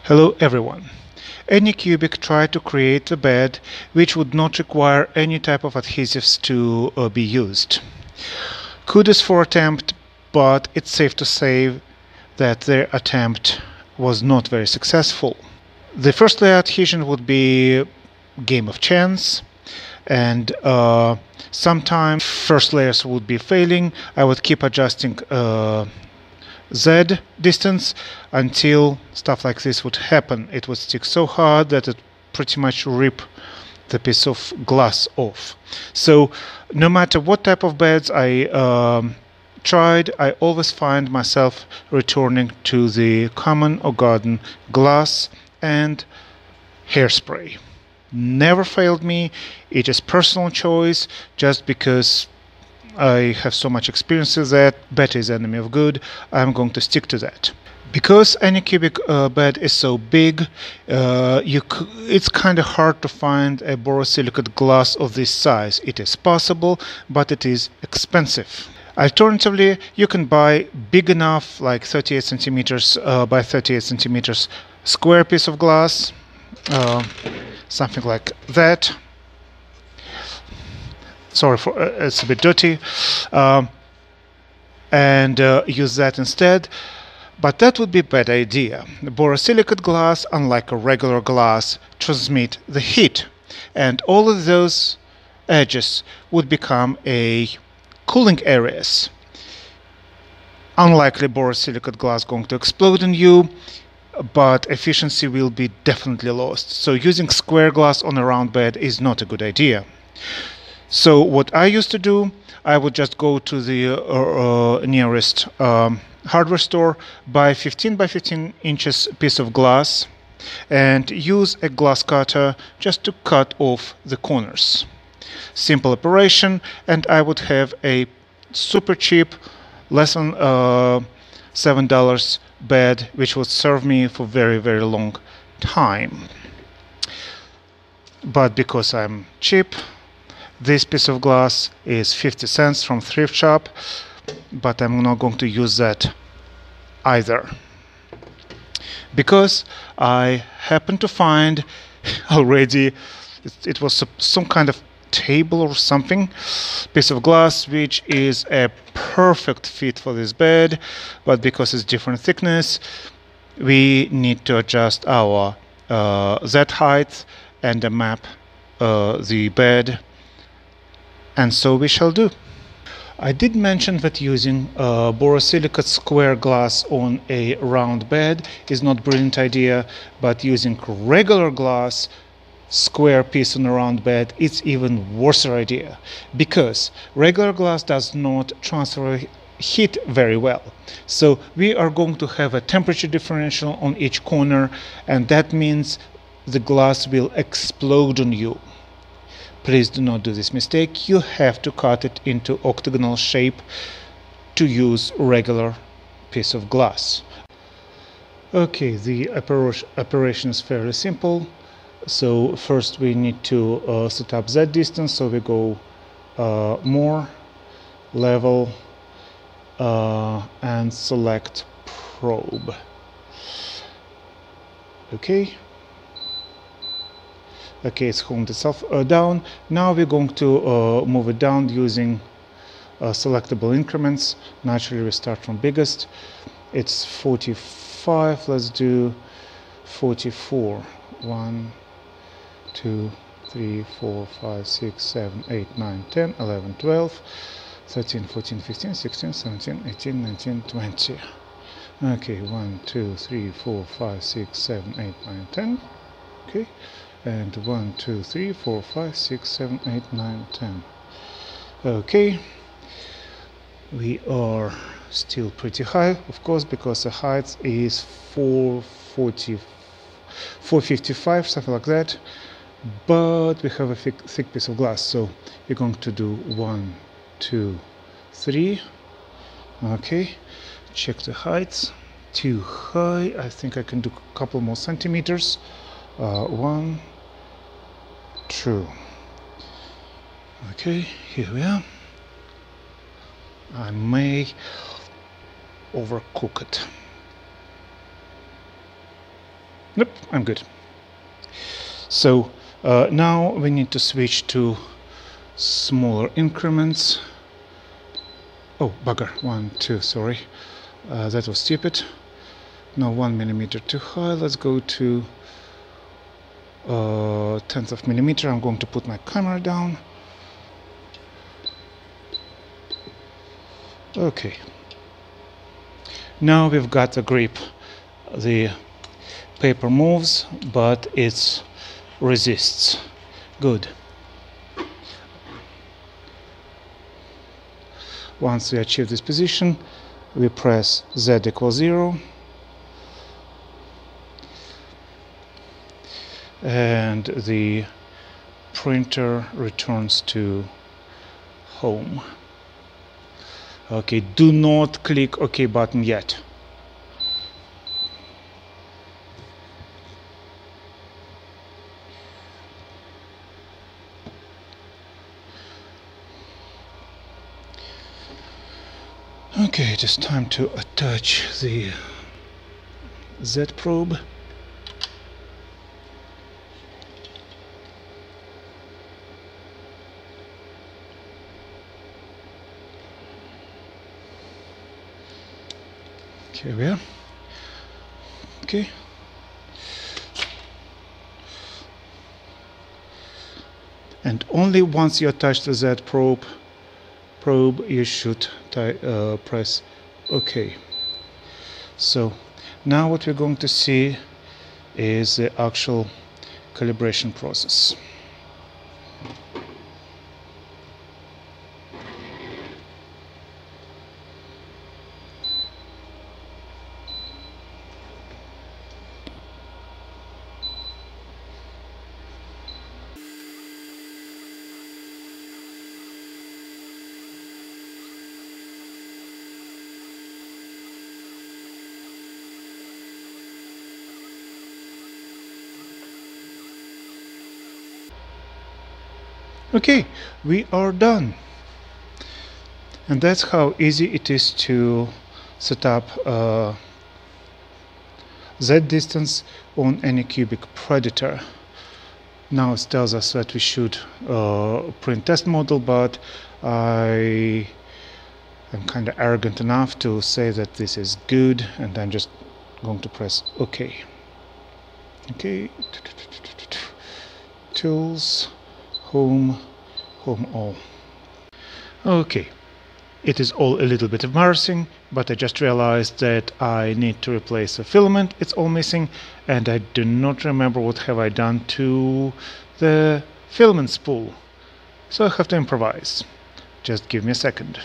Hello everyone. Anycubic tried to create a bed which would not require any type of adhesives to be used. Kudos for attempt, but it's safe to say that their attempt was not very successful. The first layer adhesion would be game of chance, and sometimes first layers would be failing. I would keep adjusting Z distance until stuff like this would happen. It would stick so hard that it pretty much rip the piece of glass off. So no matter what type of beds I tried, I always find myself returning to the common or garden glass and hairspray. Never failed me. It is personal choice. Just because I have so much experience with that, better is enemy of good, I'm going to stick to that. Because Anycubic bed is so big, it's kind of hard to find a borosilicate glass of this size. It is possible, but it is expensive. Alternatively, you can buy big enough, like 38 centimeters by 38 centimeters square piece of glass, something like that. Sorry for it's a bit dirty, and use that instead. But that would be a bad idea. The borosilicate glass, unlike a regular glass, transmit the heat, and all of those edges would become a cooling areas. Unlikely borosilicate glass going to explode on you, but efficiency will be definitely lost. So using square glass on a round bed is not a good idea. So what I used to do, I would just go to the nearest hardware store, buy 15 by 15 inches piece of glass, and use a glass cutter just to cut off the corners. Simple operation, and I would have a super cheap, less than $7 bed, which would serve me for very, very long time. But because I'm cheap, this piece of glass is 50 cents from thrift shop, but I'm not going to use that either, because I happen to find already it was some kind of table or something, piece of glass, which is a perfect fit for this bed, but because it's different thickness, we need to adjust our Z height and map the bed, and so we shall do. I did mention that using borosilicate square glass on a round bed is not a brilliant idea, but using regular glass square piece on a round bed, it's even worse idea, because regular glass does not transfer heat very well. So we are going to have a temperature differential on each corner, and that means the glass will explode on you. Please do not do this mistake. You have to cut it into octagonal shape to use regular piece of glass. Okay, the operation is fairly simple. So first we need to set up Z distance, so we go more, level, and select probe. Okay. Okay, it's homed itself down. Now we're going to move it down using selectable increments. Naturally, we start from biggest. It's 45. Let's do 44. 1, 2, 3, 4, 5, 6, 7, 8, 9, 10, 11, 12, 13, 14, 15, 16, 17, 18, 19, 20. Okay, 1, 2, 3, 4, 5, 6, 7, 8, 9, 10. Okay. And 1, 2, 3, 4, 5, 6, 7, 8, 9, 10. Okay, we are still pretty high, of course, because the height is 440, 455, something like that. But we have a thick piece of glass, so we're going to do 1, 2, 3. Okay, check the heights. Too high. I think I can do a couple more centimeters. 1, 2. Okay, here we are. I may overcook it. Nope, I'm good. So now we need to switch to smaller increments. Oh, bugger. 1, 2, sorry. That was stupid. Now 1 millimeter too high. Let's go to tenth of millimeter. I'm going to put my camera down. Okay. Now we've got the grip. The paper moves, but it resists. Good. Once we achieve this position, we press Z equals 0, and the printer returns to home. Okay, do not click OK button yet. Okay, it is time to attach the Z probe. Here we are. Okay. And only once you attach the Z probe, you should press OK. So now what we're going to see is the actual calibration process. Okay, we are done. And that's how easy it is to set up Z distance on Anycubic Predator. Now it tells us that we should print test model, but I am kind of arrogant enough to say that this is good, and I'm just going to press OK. Okay, tools, home all. Okay, it is all a little bit embarrassing, but I just realized that I need to replace the filament. It's all missing, and I do not remember what have I done to the filament spool, so I have to improvise. Just give me a second.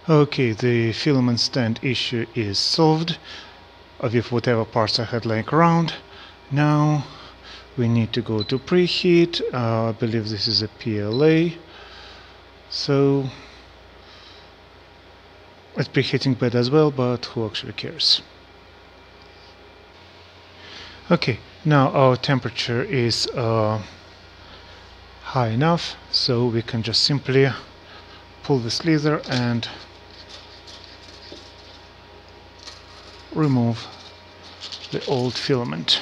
Okay, the filament stand issue is solved with whatever parts I had laying around. Now we need to go to preheat. I believe this is a PLA. So it's preheating bad as well, but who actually cares? Okay, now our temperature is high enough, so we can just simply pull the slither and remove the old filament.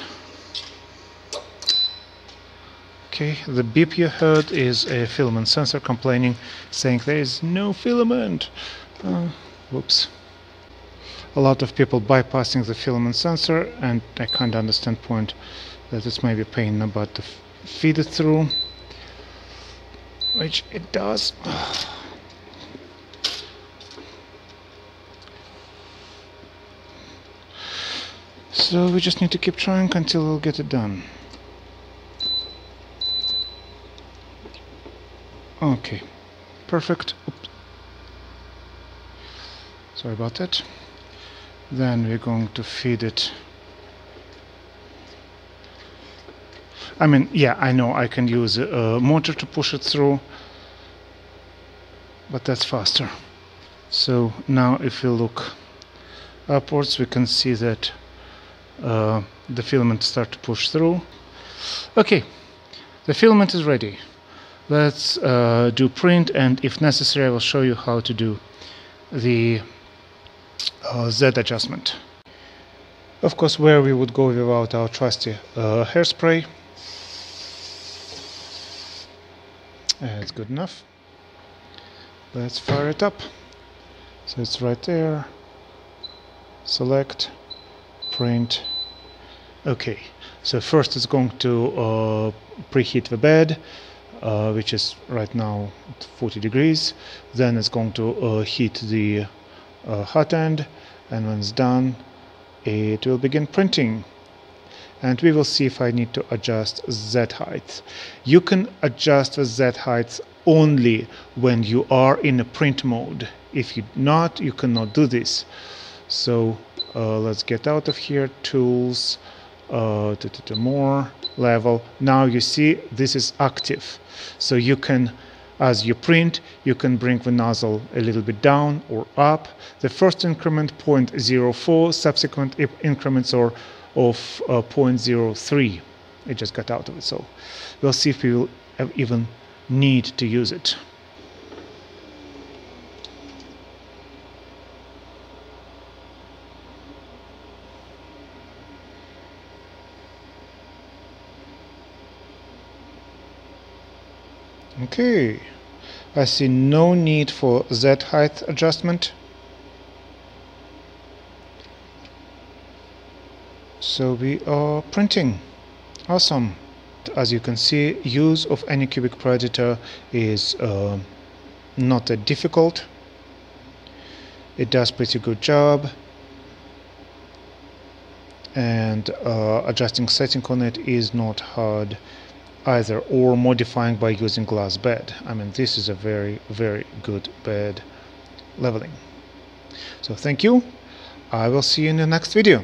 Okay, the beep you heard is a filament sensor complaining, saying there is no filament. Whoops. A lot of people bypassing the filament sensor, and I can't understand point that it's maybe a pain in the butt to feed it through, which it does. So we just need to keep trying until we'll get it done. Okay, perfect. Oops. Sorry about that. Then we're going to feed it. I mean, yeah, I know I can use a motor to push it through, but that's faster. So now if you look upwards, we can see that the filament start to push through. Okay, the filament is ready. Let's do print, and if necessary I will show you how to do the Z adjustment. Of course, where we would go without our trusty hairspray. That's good enough. Let's fire it up. So it's right there. Select, print. Okay, so first it's going to preheat the bed, which is right now at 40 degrees. Then it's going to heat the hot end, and when it's done it will begin printing. And we will see if I need to adjust Z height. You can adjust the Z height only when you are in a print mode. If you not, you cannot do this. So let's get out of here, tools, to more, level. Now you see this is active. So you can, as you print, you can bring the nozzle a little bit down or up. The first increment 0.04, subsequent increments are of 0.03. It just got out of it, so we'll see if we will even need to use it. Okay, I see no need for Z height adjustment. So we are printing. Awesome. As you can see, use of Anycubic Predator is not that difficult. It does pretty good job, and adjusting setting on it is not hard either, or modifying by using glass bed. I mean, this is a very, very good bed leveling. So thank you. I will see you in the next video.